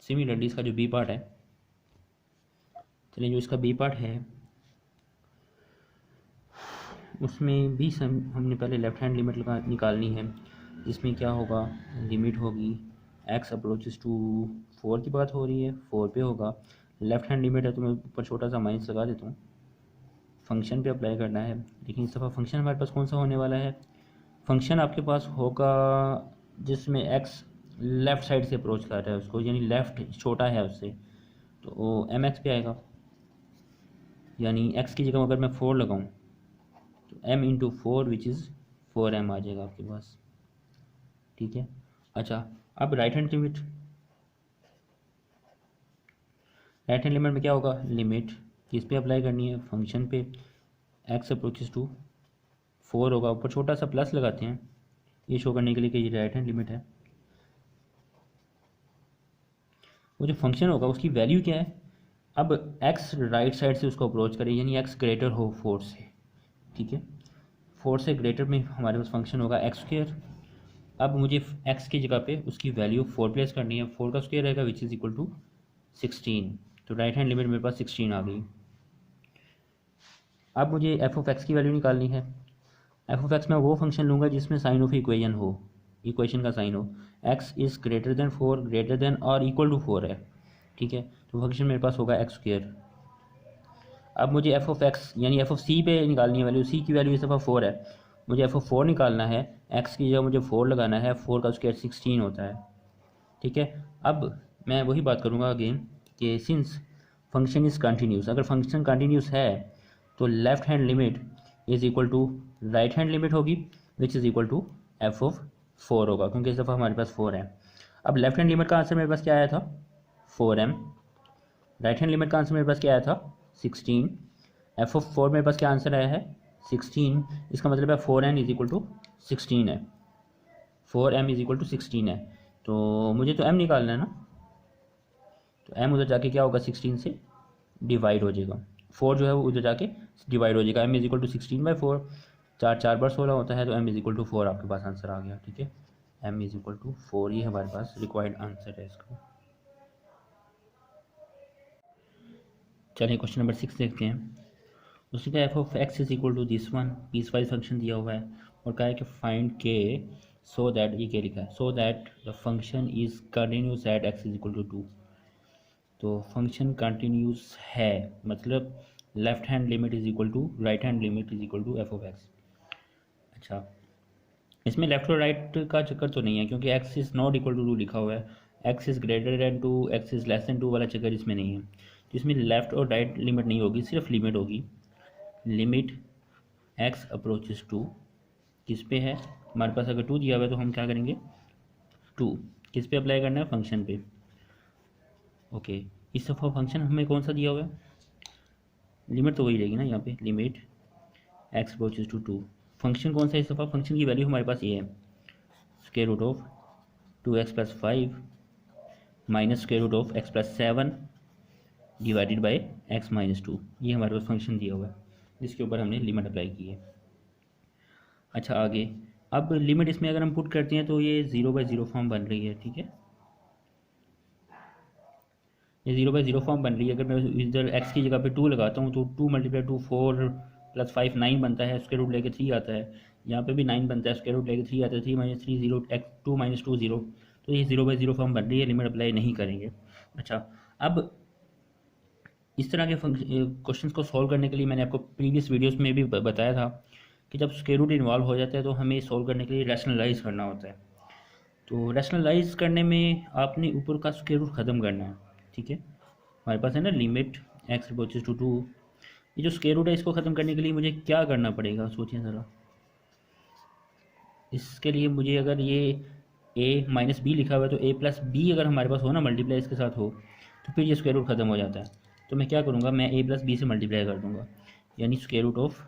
सिमिलरली इसका जो बी पार्ट है, चलिए जो इसका बी पार्ट है उसमें भी हमने पहले लेफ्ट हैंड लिमिट निकालनी है, जिसमें क्या होगा, लिमिट होगी x अप्रोचेस टू 4 की बात हो रही है, 4 पे होगा। लेफ्ट हैंड लिमिट है तो मैं ऊपर छोटा सा माइनस लगा देता हूँ, फंक्शन पे अप्लाई करना है। लेकिन इस दफ़ा फंक्शन हमारे पास कौन सा होने वाला है, फंक्शन आपके पास होगा जिसमें x लेफ़्ट साइड से अप्रोच कर रहा है उसको, यानी लेफ़्ट छोटा है उससे, तो वो mx पे आएगा। यानी x की जगह अगर मैं 4 लगाऊँ तो m into 4 which is 4m आ जाएगा आपके पास। ठीक है, अच्छा अब right hand limit, right hand limit में क्या होगा, लिमिट किस पे अप्लाई करनी है, फंक्शन पे, x अप्रोचेस टू 4 होगा, ऊपर छोटा सा प्लस लगाते हैं ये शो करने के लिए कि ये राइट हैंड लिमिट है। वो जो फंक्शन होगा उसकी वैल्यू क्या है, अब x राइट साइड से उसको अप्रोच करें, यानी x ग्रेटर हो 4 से। ठीक है, 4 से ग्रेटर में हमारे पास फंक्शन होगा एक्स स्क्वायर। अब मुझे x की जगह पे उसकी वैल्यू 4 प्लेस करनी है, 4 का स्क्वायर रहेगा विच इज़ इक्वल टू 16, तो राइट हैंड लिमिट मेरे पास 16 आ गई। अब मुझे एफ ऑफ एक्स की वैल्यू निकालनी है। एफ ऑफ एक्स मैं वो फंक्शन लूँगा जिसमें साइन ऑफ इक्वेशन हो, इक्वेशन का साइन हो, x is greater then 4, greater than और इक्वल टू 4 है। ठीक है, तो फंक्शन मेरे पास होगा एक्स स्क्वायर। अब मुझे एफ ऑफ एक्स यानी एफ ऑफ सी पे निकालनी है वैल्यू, सी की वैल्यू इस दफ़ा 4 है, मुझे एफ ऑफ 4 निकालना है, एक्स की जगह मुझे 4 लगाना है, 4 का स्क्वायर 16 होता है। ठीक है, अब मैं वही बात करूँगा अगेन कि सिंस फंक्शन इज़ कंटिन्यूस, अगर फंक्शन कंटिन्यूस है तो left hand limit is equal to right hand limit होगी which is equal to f of 4 होगा, क्योंकि इस दफ़ा हमारे पास 4 है। अब लेफ्ट हैंड लिमिट का आंसर मेरे पास क्या आया था, 4m, राइट हैंड लिमिट का आंसर मेरे पास क्या आया था, 16, एफ ऑफ 4 मेरे पास क्या आंसर आया है, 16, इसका मतलब है 4n इज इक्वल टू 16 है, 4m इज इक्वल टू 16 है। तो मुझे तो m निकालना है ना, तो m उधर जाके क्या होगा, 16 से डिवाइड हो जाएगा, 4 जो है वो उधर जाके डिवाइड हो जाएगा, m इज इक्वल टू 16/4, 4 बार 16 होता है, तो m इज इक्वल टू 4 आपके पास आंसर आ गया। ठीक है, m इज इक्वल टू 4, ये हमारे पास रिक्वायर्ड आंसर है इसका। चलिए क्वेश्चन नंबर 6 देखते हैं। उसने कहा f of x is equal to this one, piecewise function दिया हुआ है और कहा है कि फाइंड के सो दैट, ये क्या लिखा है, so that the function is continuous at x is equal to 2। तो फंक्शन कंटिन्यूस है मतलब left hand limit is equal to right hand limit is equal to f of x. अच्छा, इसमें लेफ्ट और राइट का चक्कर तो नहीं है क्योंकि x is not equal to 2 लिखा हुआ है, x is greater than 2, x is less than 2 वाला चक्कर इसमें नहीं है, तो इसमें लेफ्ट और राइट लिमिट नहीं होगी, सिर्फ लिमिट होगी। लिमिट एक्स अप्रोचेस टू किस पे है, हमारे पास अगर 2 दिया हुआ है तो हम क्या करेंगे, 2 किस पे अप्लाई करना है, फंक्शन पे। ओके, इस दफ़ा फंक्शन हमें कौन सा दिया हुआ है, लिमिट तो वही रहेगी ना यहाँ पे, limit x approaches to 2, function कौन सा है इस दफ़ा, फंक्शन की वैल्यू हमारे पास ये है, square root of 2x plus 5 minus square root of x plus 7 divided by x minus 2, ये हमारे पास फंक्शन दिया हुआ है जिसके ऊपर हमने लिमिट अप्लाई की है। अच्छा आगे, अब लिमिट इसमें अगर हम पुट करते हैं तो ये 0/0 फॉर्म बन रही है। ठीक है, ये 0/0 फॉर्म बन रही है। अगर मैं इधर x की जगह पे 2 लगाता हूँ तो 2 × 2 4 + 5 9 बनता है, स्क्वायर रूट लेके 3 आता है, यहाँ पे भी 9 बनता है, स्क्वायर रूट लेके 3 आता है, 3 - 3 0, 2 - 2 0, तो ये 0/0 फॉर्म बन रही है, लिमिट अप्लाई नहीं करेंगे। अच्छा, अब इस तरह के क्वेश्चंस को सॉल्व करने के लिए मैंने आपको प्रीवियस वीडियोस में भी बताया था कि जब स्क्वायर रूट इन्वॉल्व हो जाता है तो हमें सॉल्व करने के लिए रैशनलाइज करना होता है। तो रैशनलाइज करने में आपने ऊपर का स्क्वायर रूट ख़त्म करना है। ठीक है, हमारे पास है ना लिमिट एक्स अप्रोचेस टू 2, ये जो स्क्वायर रूट है इसको ख़त्म करने के लिए मुझे क्या करना पड़ेगा, सोचिए ज़रा। इसके लिए मुझे, अगर ये a माइनस बी लिखा हुआ है तो a प्लस बी अगर हमारे पास हो ना, मल्टीप्लाई इसके साथ हो, तो फिर ये स्क्वायर रूट ख़त्म हो जाता है। तो मैं क्या करूँगा, मैं a प्लस बी से मल्टीप्लाई कर दूँगा, यानी square root of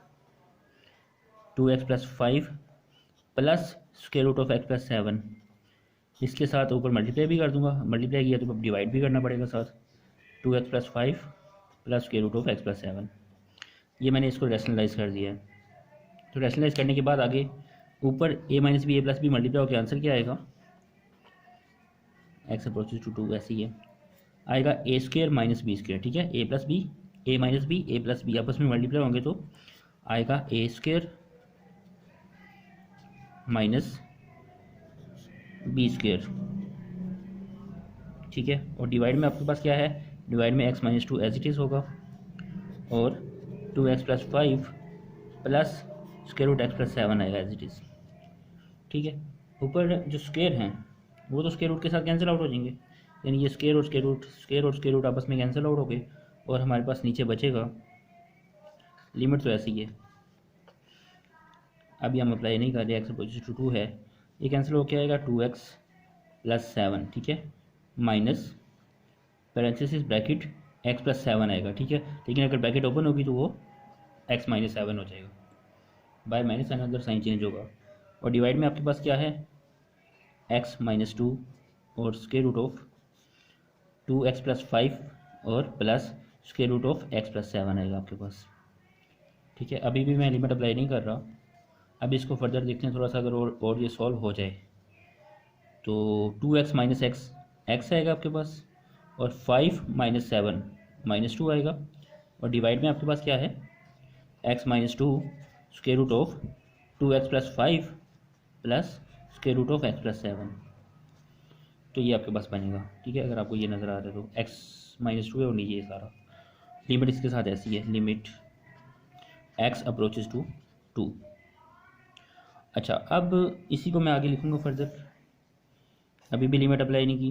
2x plus 5 plus square root of x plus 7। इसके साथ ऊपर मल्टीप्लाई भी कर दूंगा, मल्टीप्लाई किया तो अब डिवाइड भी करना पड़ेगा साथ। 2x plus 5 plus square root of x plus 7। ये मैंने इसको रैशनलाइज कर दिया है। तो रैशनलाइज करने के बाद आगे ऊपर a minus b a plus b multiply होकर आंसर क्या आएगा, x अप्रोचेज टू 2 ऐसे ही है, आएगा ए स्क्वायर माइनस बी स्क्वायर। ठीक है, ए plus B, A minus b, a plus B आपस में मल्टीप्लाई होंगे तो आएगा ए स्क्वायर माइनस बी स्क्वायर। ठीक है, और डिवाइड में आपके पास क्या है, डिवाइड में x minus 2 as it is होगा और 2x plus 5 plus square root x plus 7 आएगा एज इट इज़। ठीक है, ऊपर जो स्क्वायर हैं वो तो स्क्वायर रूट के साथ कैंसिल आउट हो जाएंगे, यानी ये स्क्वायर और स्क्वायर रूट, स्क्वायर और स्क्वायर रूट आपस में कैंसिल आउट हो गए और हमारे पास नीचे बचेगा, लिमिट तो ऐसी ही है, अभी हम अप्लाई नहीं कर रहे, एक्स अप्रोचेज टू 2 है, ये कैंसिल हो क्या आएगा 2x प्लस 7। ठीक है, minus parenthesis bracket x plus 7 आएगा। ठीक है, लेकिन अगर ब्रैकेट ओपन होगी तो वो x माइनस 7 हो जाएगा, by minus another sign change होगा। और डिवाइड में आपके पास क्या है, x माइनस 2 और square root of 2x plus 5 और plus square root of x plus 7 आएगा आपके पास। ठीक है, अभी भी मैं लिमिट अप्लाई नहीं कर रहा, अभी इसको फर्दर देखते हैं थोड़ा सा, अगर और ये सॉल्व हो जाए तो 2x माइनस एक्स आएगा आपके पास और 5 माइनस 7 माइनस 2 आएगा, और डिवाइड में आपके पास क्या है, x minus 2 square root of 2x plus 5 plus square root of x plus 7। तो ये आपके पास बनेगा। ठीक है, अगर आपको ये नज़र आ रहा है तो x माइनस 2 है और नीचे ये सारा, लिमिट इसके साथ ऐसी है, लिमिट x अप्रोचेज टू 2। अच्छा, अब इसी को मैं आगे लिखूँगा फर्दर, अभी भी लिमिट अप्लाई नहीं की।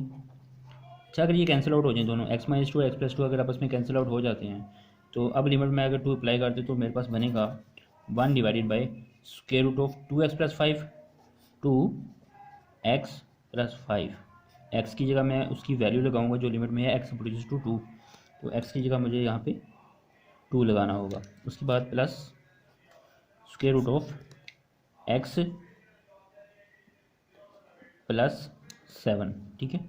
अच्छा, अगर ये कैंसिल आउट हो जाए दोनों, x माइनस 2 एक्स प्लस 2 अगर आपस में कैंसिल आउट हो जाते हैं तो अब लिमिट में अगर 2 अप्लाई करते तो मेरे पास बनेगा 1 divided by square root of 2x plus 5 to x plus 5। x की जगह मैं उसकी वैल्यू लगाऊंगा जो लिमिट में है, x अप्रोचेज टू 2, तो x की जगह मुझे यहाँ पे 2 लगाना होगा। उसके बाद plus square root of x plus 7। ठीक है,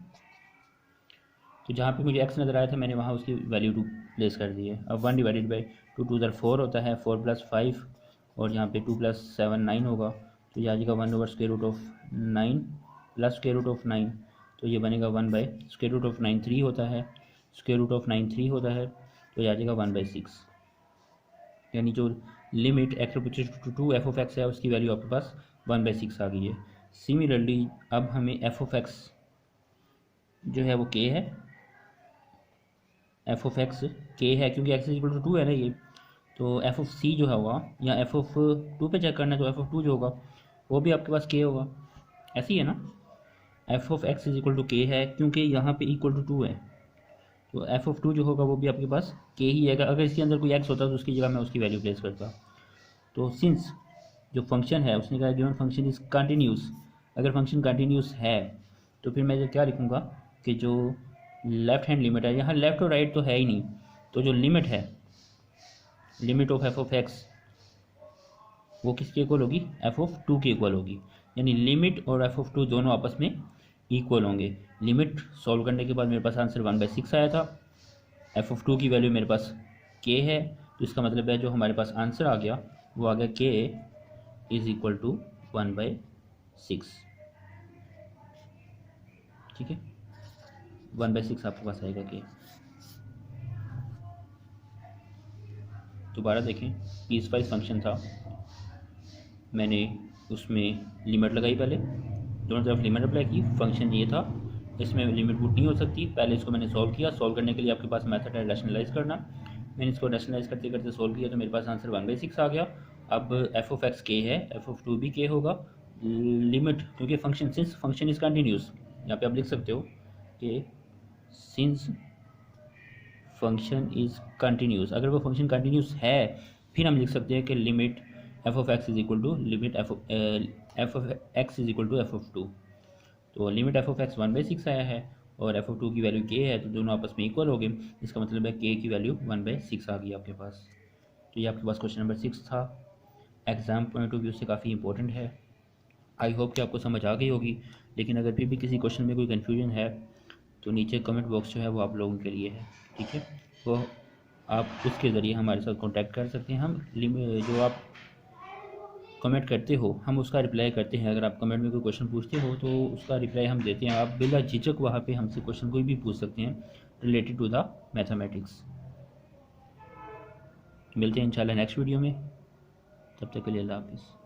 तो जहाँ पे मुझे x नज़र आया था मैंने वहाँ उसकी वैल्यू 2 प्लेस कर दी है। अब 1 डिवाइडेड बाई 2 2 4 होता है, 4 प्लस 5 और यहाँ पे 2 प्लस 7 9 होगा, तो ये आ जाएगा 1 over square root of 9 plus square root of 9, तो ये बनेगा 1 बाई स्क्वायर रूट ऑफ 9 3 होता है, स्क्वायर रूट ऑफ 9 3 होता है, तो ये आ जाएगा 1 बाई 6, यानी जो limit x approaches to 2 f of x है उसकी वैल्यू आपके पास 1 बाई 6 आ गई है। सिमिलरली अब हमें एफ ऑफ एक्स जो है वो के है, एफ ऑफ एक्स के है क्योंकि एक्स इक्वल टू 2 है ना ये, तो एफ ऑफ सी जो है होगा या एफ ऑफ 2 पे चेक करना है तो एफ ऑफ 2 जो होगा वो भी आपके पास के होगा, ऐसी है ना, f of x is equal to के है क्योंकि यहाँ पे इक्वल टू 2 है, तो एफ ऑफ 2 जो होगा वो भी आपके पास के ही है। अगर इसके अंदर कोई एक्स होता तो उसकी जगह मैं उसकी वैल्यू प्लेस करता। तो सिंस जो फंक्शन है उसने कहा गिवन फंक्शन इज़ कंटिन्यूस, अगर फंक्शन कंटिन्यूस है तो फिर मैं क्या लिखूँगा कि जो लेफ्ट हैंड लिमिट है, यहाँ लेफ्ट और राइट तो है ही नहीं, तो जो लिमिट है, limit of F of x वो किसके इक्वल होगी, एफ ऑफ 2 के इक्वल होगी, यानी लिमिट और एफ ऑफ 2 दोनों आपस में इक्वल होंगे। लिमिट सॉल्व करने के बाद मेरे पास आंसर 1 बाई 6 आया था, एफ ऑफ 2 की वैल्यू मेरे पास के है, तो इसका मतलब है जो हमारे पास आंसर आ गया वो आ गया के इज़ इक्वल टू 1 बाई 6। ठीक है, 1 बाई 6 आपके पास आएगा के। दोबारा देखें, पीस वाइज फंक्शन था, मैंने उसमें लिमिट लगाई, पहले दोनों तरफ लिमिट अप्लाई की, फंक्शन ये था, इसमें लिमिट पुट नहीं हो सकती, पहले इसको मैंने सॉल्व किया, सॉल्व करने के लिए आपके पास मेथड है रैशनलाइज करना, मैंने इसको रैशनलाइज करते करते सॉल्व किया तो मेरे पास आंसर 1 बाई 6 आ गया। अब एफ ऑफ एक्स के है, एफ ऑफ 2 भी के होगा, लिमिट क्योंकि function since function is continuous, यहाँ पे आप लिख सकते हो कि सिंस फंक्शन इज़ कंटिन्यूस, अगर वो फंक्शन कंटिन्यूस है फिर हम लिख सकते हैं कि limit f of x is equal to limit f of x is equal to f of 2, तो limit f of x 1 by 6 आया है और एफ ऑफ 2 की वैल्यू के है, तो दोनों आपस में इक्वल हो गए, इसका मतलब है के की वैल्यू 1 बाई 6 आ गई आपके पास। तो ये आपके पास क्वेश्चन नंबर 6 था। एग्ज़ाम पॉइंट ऑफ व्यू से काफ़ी इंपॉर्टेंट है। आई होप कि आपको समझ आ गई होगी, लेकिन अगर फिर भी किसी क्वेश्चन में कोई कन्फ्यूजन है तो नीचे कमेंट बॉक्स जो है वो आप लोगों के लिए है, ठीक है। वो आप उसके ज़रिए हमारे साथ कांटेक्ट कर सकते हैं। हम जो आप कमेंट करते हो हम उसका रिप्लाई करते हैं। अगर आप कमेंट में कोई क्वेश्चन पूछते हो तो उसका रिप्लाई हम देते हैं। आप बिला झिझक वहाँ पे हमसे क्वेश्चन कोई भी पूछ सकते हैं रिलेटेड टू द मैथमेटिक्स। मिलते हैं इंशाल्लाह नेक्स्ट वीडियो में, तब तक के लिए अल्लाह हाफिज़।